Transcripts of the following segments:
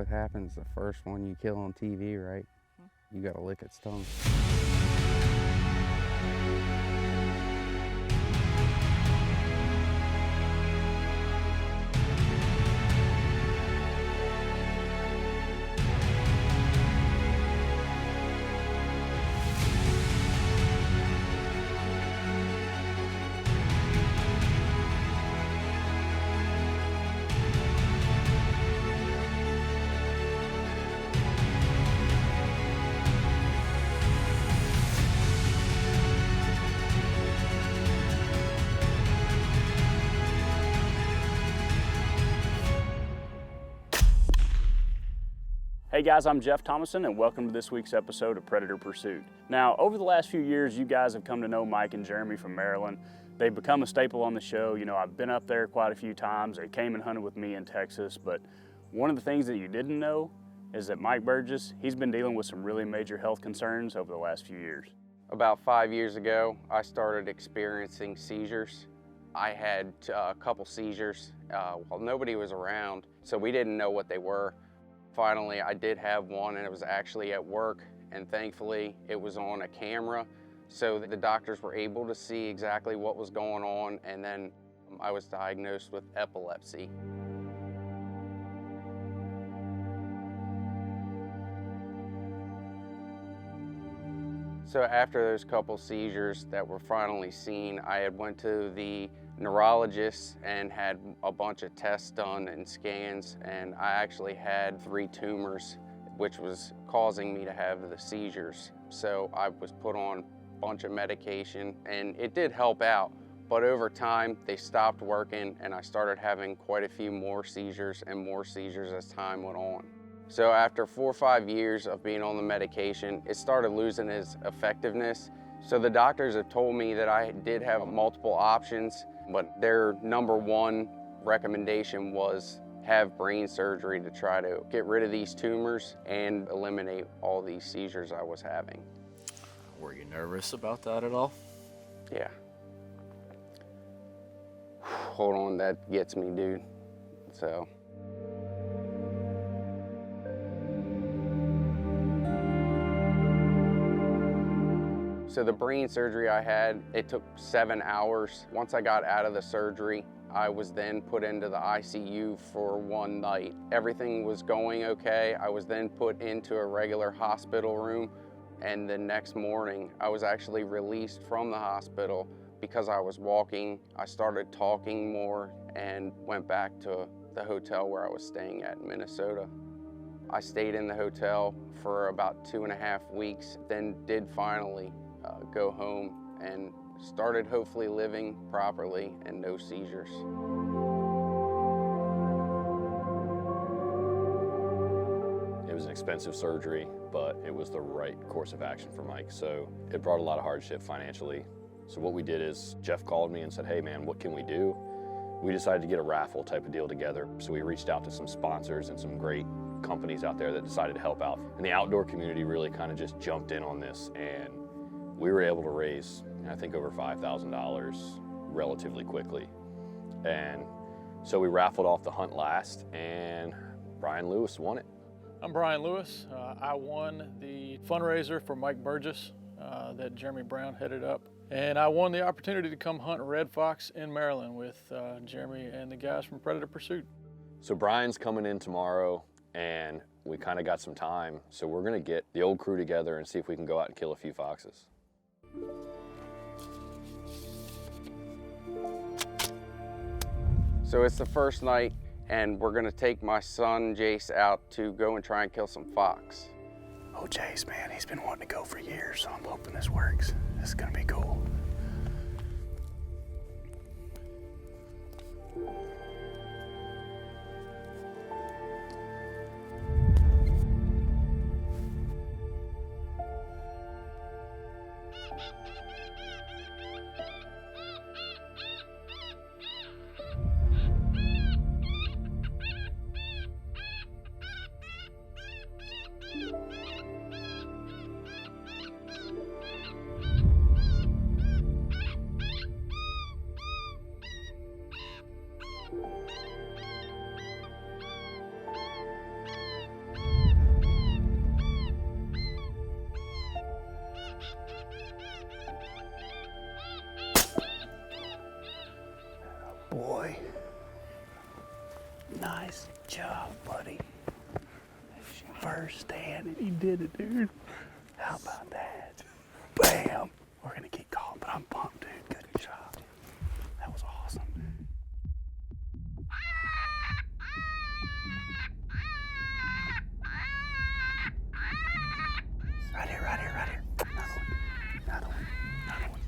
what happens the first one you kill on TV, right? You gotta lick its tongue. Hey guys, I'm Jeff Thomason and welcome to this week's episode of Predator Pursuit. Now, over the last few years, you guys have come to know Mike and Jeremy from Maryland. They've become a staple on the show. You know, I've been up there quite a few times. They came and hunted with me in Texas, but one of the things that you didn't know is that Mike Burgess, he's been dealing with some really major health concerns over the last few years. About 5 years ago, I started experiencing seizures. I had a couple seizures while nobody was around, so we didn't know what they were. Finally, I did have one, and it was actually at work, and thankfully it was on a camera, so the doctors were able to see exactly what was going on, and then I was diagnosed with epilepsy. So after those couple seizures that were finally seen, I had went to the neurologist and had a bunch of tests done and scans, and I actually had 3 tumors, which was causing me to have the seizures. So I was put on a bunch of medication, and it did help out, but over time they stopped working, and I started having quite a few more seizures and more seizures as time went on. So after 4 or 5 years of being on the medication, it started losing its effectiveness. So the doctors have told me that I did have multiple options, but their #1 recommendation was have brain surgery to try to get rid of these tumors and eliminate all these seizures I was having. Were you nervous about that at all? Yeah. Hold on, that gets me, dude. So the brain surgery I had, it took 7 hours. Once I got out of the surgery, I was then put into the ICU for 1 night. Everything was going okay. I was then put into a regular hospital room, and the next morning, I was actually released from the hospital because I was walking. I started talking more and went back to the hotel where I was staying at in Minnesota. I stayed in the hotel for about 2.5 weeks, then did finally go home and started hopefully living properly and no seizures. It was an expensive surgery, but it was the right course of action for Mike. So it brought a lot of hardship financially. So what we did is Jeff called me and said, hey man, what can we do? We decided to get a raffle type of deal together. So we reached out to some sponsors and some great companies out there that decided to help out. And the outdoor community really kind of just jumped in on this, and we were able to raise, I think, over $5,000 relatively quickly. And so we raffled off the hunt last, and Brian Lewis won it. I'm Brian Lewis. I won the fundraiser for Mike Burgess that Jeremy Brown headed up. And I won the opportunity to come hunt red fox in Maryland with Jeremy and the guys from Predator Pursuit. So Brian's coming in tomorrow, and we kind of got some time. So we're gonna get the old crew together and see if we can go out and kill a few foxes. So it's the first night, and we're gonna take my son Jace out to go and try and kill some fox. Oh, Jace, man, he's been wanting to go for years, so I'm hoping this works. This is gonna be cool. buddy. First stand, and he did it, dude. How about that? Bam! We're gonna keep calling, but I'm pumped, dude. Good job. That was awesome. Right here, right here, right here. Another one, another one, another one.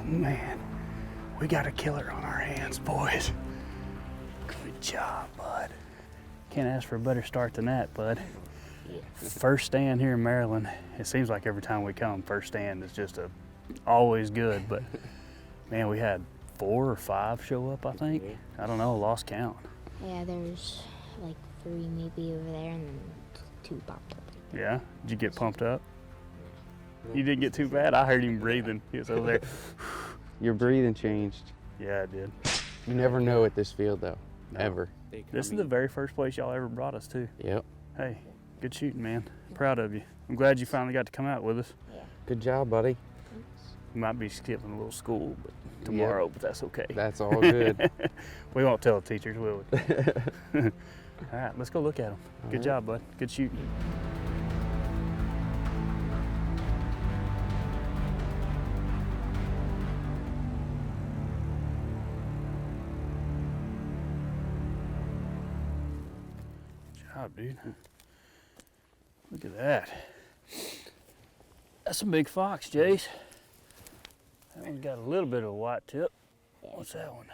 Man, we got a killer on our hands, boys. Good job, bud. Can't ask for a better start than that, bud. Yeah. First stand here in Maryland, it seems like every time we come, first stand is just always good, but man, we had 4 or 5 show up, I think. I don't know, lost count. Yeah, there's like 3 maybe over there and then 2 popped up. Yeah, did you get pumped up? You didn't get too bad? I heard him breathing. He was over there. Your breathing changed. Yeah, it did. You never know at this field though, No. ever. This is the very first place y'all ever brought us to. Yep. Hey, good shooting, man. Proud of you. I'm glad you finally got to come out with us. Yeah, Good job, buddy. thanks. You might be skipping a little school but tomorrow, but that's okay. That's all good. We won't tell the teachers, will we? All right, let's go look at them. All Good right. job, bud. Good shooting. Good job, dude. Look at that. That's a big fox, Jace. That one's got a little bit of a white tip. What's that one?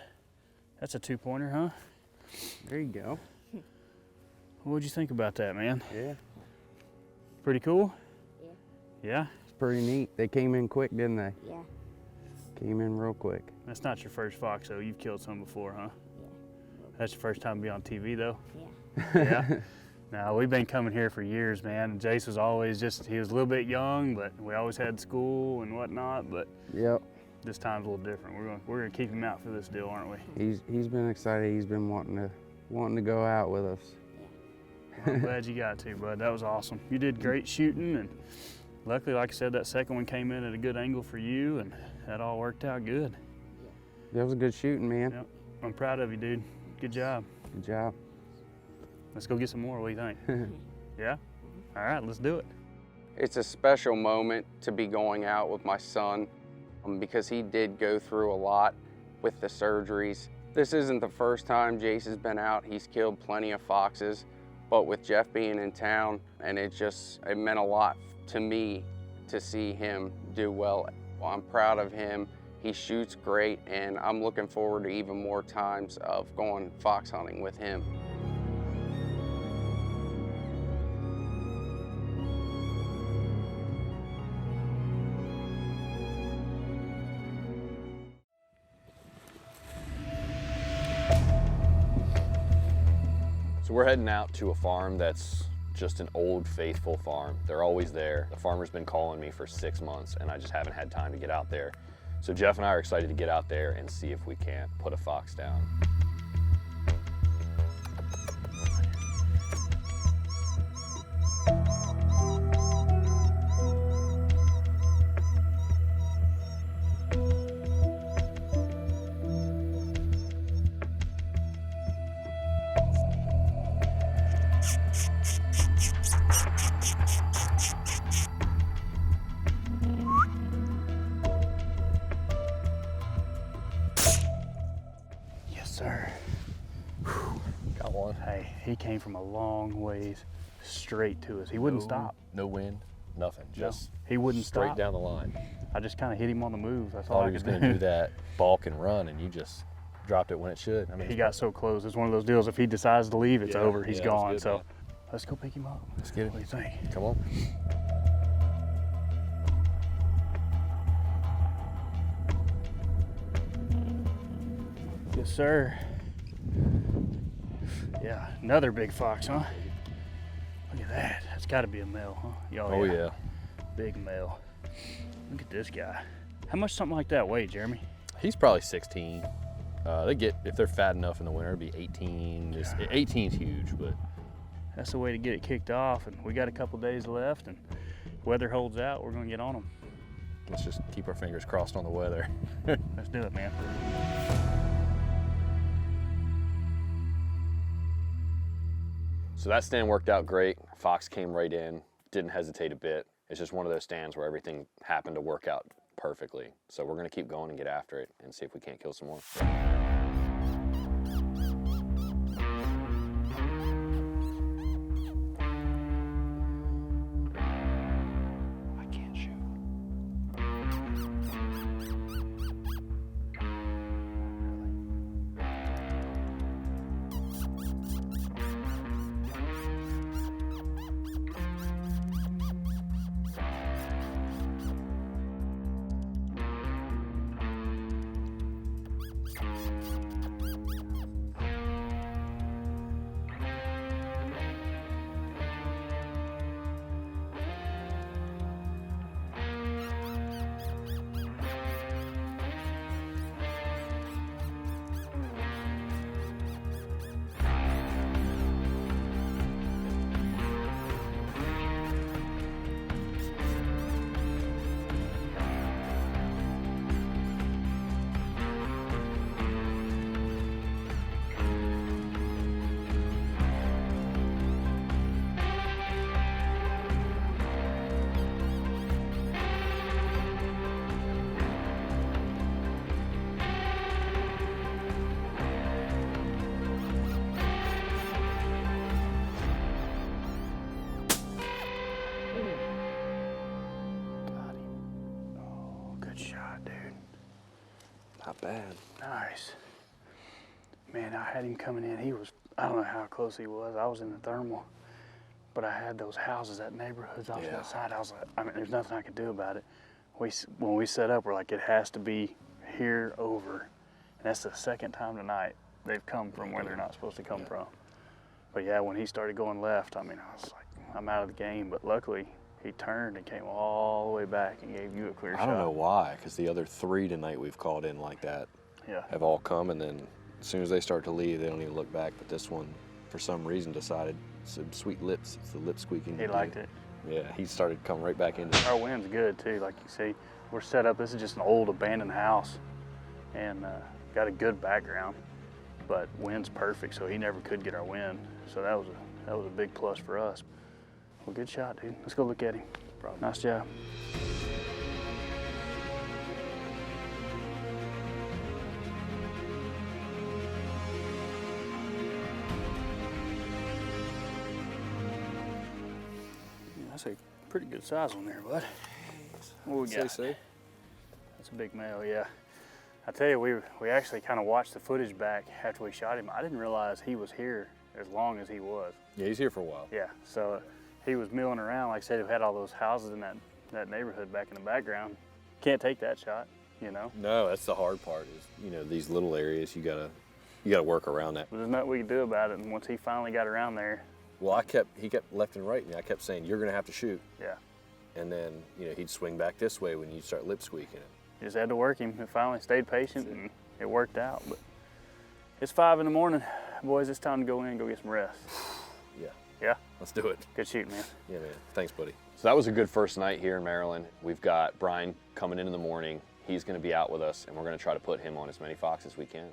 That's a 2-pointer, huh? There you go. What'd you think about that, man? Yeah. Pretty cool? Yeah. Yeah? It's pretty neat. They came in quick, didn't they? Yeah, Came in real quick. That's not your first fox, though. You've killed some before, huh? yeah, That's your first time to be on TV, though? yeah. Yeah? No, we've been coming here for years, man. And Jace was always he was a little bit young, but we always had school and whatnot. But Yep. this time's a little different. We're gonna keep him out for this deal, aren't we? He's been excited. He's been wanting to go out with us. Well, I'm glad you got to, bud. That was awesome. You did great shooting, and luckily, like I said, that second one came in at a good angle for you, and that all worked out good. That was a good shooting, man. Yep. I'm proud of you, dude. Good job. Good job. Let's go get some more. What do you think? Yeah? All right, let's do it. It's a special moment to be going out with my son because he did go through a lot with the surgeries. This isn't the first time Jace has been out. He's killed plenty of foxes, but with Jeff being in town, and it meant a lot to me to see him do well. I'm proud of him. He shoots great, and I'm looking forward to even more times of going fox hunting with him. So we're heading out to a farm that's just an old, faithful farm. They're always there. The farmer's been calling me for 6 months, and I just haven't had time to get out there. So Jeff and I are excited to get out there and see if we can't put a fox down. Yes, sir. Got one. Hey, he came from a long ways straight to us. He wouldn't stop. No wind, nothing. Just He wouldn't straight stop. down the line. I just kind of hit him on the move. That's Thought all he I was could going to do that balk and run, and you just dropped it when it should. I mean, He got so close. It's one of those deals. If he decides to leave, it's Yeah, over. He's yeah, it was gone. good, So man. let's go pick him up. Let's get it. What do you think? Come on. Yes, sir. Yeah, another big fox, huh? Look at that. That's got to be a male, huh? Oh yeah. Big male. Look at this guy. How much something like that weigh, Jeremy? He's probably 16. They get, if they're fat enough in the winter, it'd be 18. 18's huge, but That's the way to get it kicked off, and we got a couple days left, and weather holds out, we're gonna get on them. let's just keep our fingers crossed on the weather. Let's do it, man. So that stand worked out great. Fox came right in, didn't hesitate a bit. It's just one of those stands where everything happened to work out perfectly. So we're gonna keep going and get after it and see if we can't kill some more. I can't shoot. Good shot, dude. Not bad. Nice. Man, I had him coming in. He was, I don't know how close he was. I was in the thermal, but I had those houses, that neighborhoods off to the side. I was like, I mean, there's nothing I could do about it. When we set up, we're like, it has to be here over. And that's the second time tonight they've come from where they're not supposed to come from. But yeah, when he started going left, I mean, I was like, I'm out of the game. But luckily, he turned and came all the way back and gave you a clear shot. I don't know why, because the other 3 tonight we've called in like that have all come, and then as soon as they start to leave, they don't even look back. But this one, for some reason, decided some sweet lips. It's the lip squeaking. He liked it. Yeah, he started coming right back into it. Our wind's good too, like you see. We're set up, this is just an old abandoned house and got a good background, but wind's perfect, so he never could get our wind. So that was a big plus for us. Well, good shot, dude. Let's go look at him. Nice job. Yeah, that's a pretty good size one there, bud. What we got? That's a big male, yeah. I tell you, we actually kind of watched the footage back after we shot him. I didn't realize he was here as long as he was. Yeah, he's here for a while. Yeah, so he was milling around. Like I said, we had all those houses in that neighborhood back in the background. Can't take that shot, you know? No, that's the hard part is, you know, these little areas, you gotta work around that. But there's nothing we could do about it. And once he finally got around there. Well, he kept left and right, and I kept saying, you're gonna have to shoot. Yeah. And then, you know, he'd swing back this way when you start lip squeaking it. Just had to work him. And finally stayed patient and it worked out. But it's 5 in the morning. Boys, it's time to go in and go get some rest. Yeah. Yeah? Let's do it. Good shooting, man. Yeah, man. Thanks, buddy. So that was a good first night here in Maryland. We've got Brian coming in the morning. He's gonna be out with us, and we're gonna try to put him on as many foxes as we can.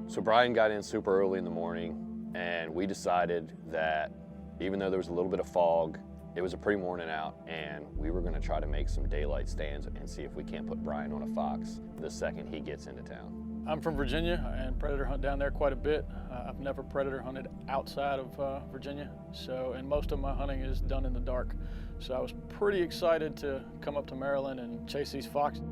So Brian got in super early in the morning, and we decided that even though there was a little bit of fog, it was a pretty morning out, and we were gonna try to make some daylight stands and see if we can't put Brian on a fox the second he gets into town. I'm from Virginia and predator hunt down there quite a bit. I've never predator hunted outside of Virginia, and most of my hunting is done in the dark. So I was pretty excited to come up to Maryland and chase these foxes.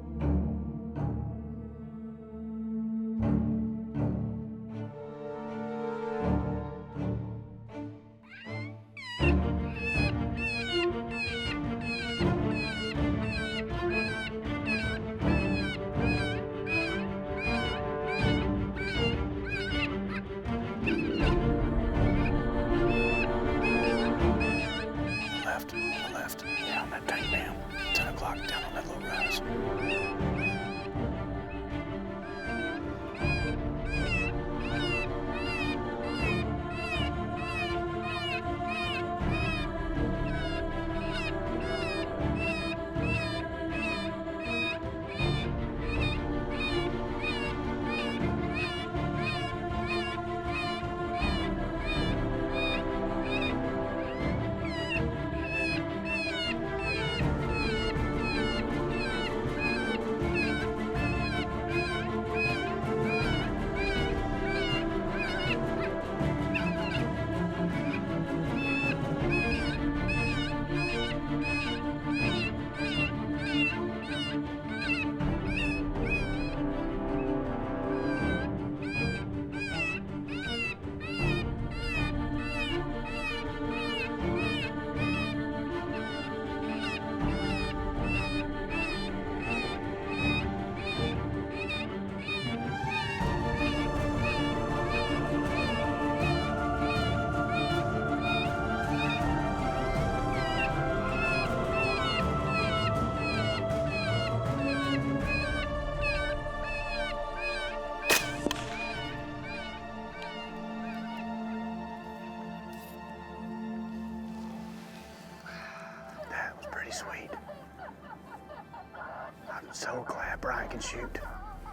fox. That was pretty sweet. I'm so glad Brian can shoot.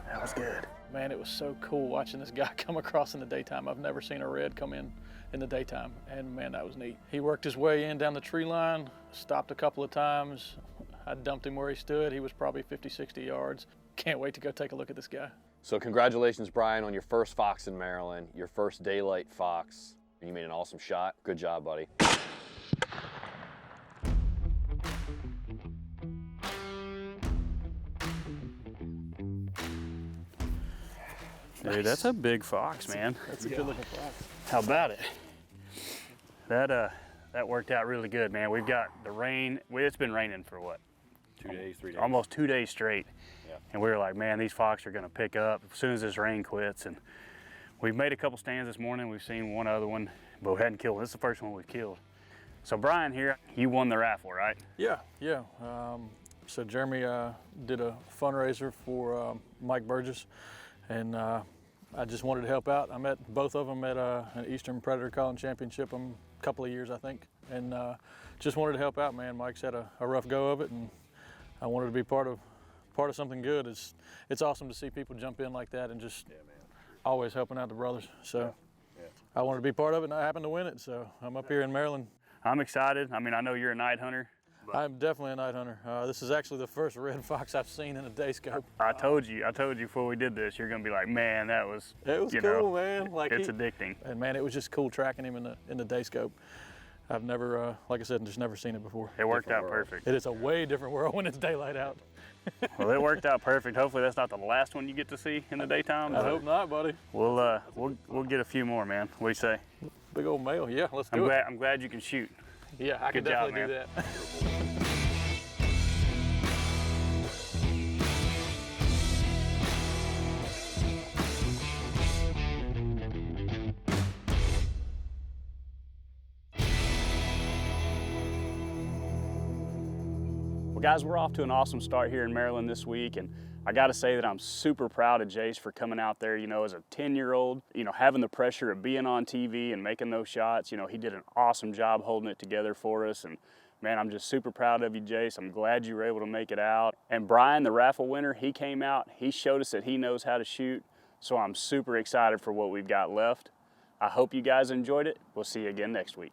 That was good. Man, it was so cool watching this guy come across in the daytime. I've never seen a red come in the daytime, and man, that was neat. He worked his way in down the tree line, stopped a couple of times. I dumped him where he stood. He was probably 50, 60 yards. Can't wait to go take a look at this guy. So congratulations, Brian, on your first fox in Maryland, your first daylight fox. You made an awesome shot. Good job, buddy. Dude, that's a big fox, man. That's a good looking fox. How about it? That worked out really good, man. We've got the rain. It's been raining for what? 2 days, 3 days. Almost 2 days straight. Yeah. And we were like, man, these fox are gonna pick up as soon as this rain quits. And we've made a couple stands this morning. We've seen one other one, but we hadn't killed one. This is the first one we've killed. So Brian here, you won the raffle, right? Yeah. So Jeremy did a fundraiser for Mike Burgess, and I just wanted to help out. I met both of them at an Eastern Predator Calling Championship a couple of years, I think, and just wanted to help out, man. Mike's had a rough go of it, and I wanted to be part of something good. It's awesome to see people jump in like that and just always helping out the brothers. So I wanted to be part of it, and I happened to win it. So I'm up here in Maryland. I'm excited. I mean, I know you're a night hunter. I'm definitely a night hunter. This is actually the first red fox I've seen in a day scope. I told you before we did this, you're gonna be like, man, It was you cool, know, man. Like it's addicting. And man, it was just cool tracking him in the day scope. I've never, like I said, just never seen it before. It worked out perfect. It is a way different world when it's daylight out. Well, it worked out perfect. Hopefully that's not the last one you get to see in the daytime. I hope not, buddy. We'll get a few more, man. What do you say? Big old male. Yeah, let's do it. I'm glad you can shoot. Yeah, I can Good job, definitely man. do that. Guys, we're off to an awesome start here in Maryland this week, and I gotta say that I'm super proud of Jace for coming out there, you know, as a 10-year-old, you know, having the pressure of being on TV and making those shots. You know, he did an awesome job holding it together for us, and man, I'm just super proud of you, Jace. I'm glad you were able to make it out. And Brian, the raffle winner, he came out, he showed us that he knows how to shoot, so I'm super excited for what we've got left. I hope you guys enjoyed it. We'll see you again next week.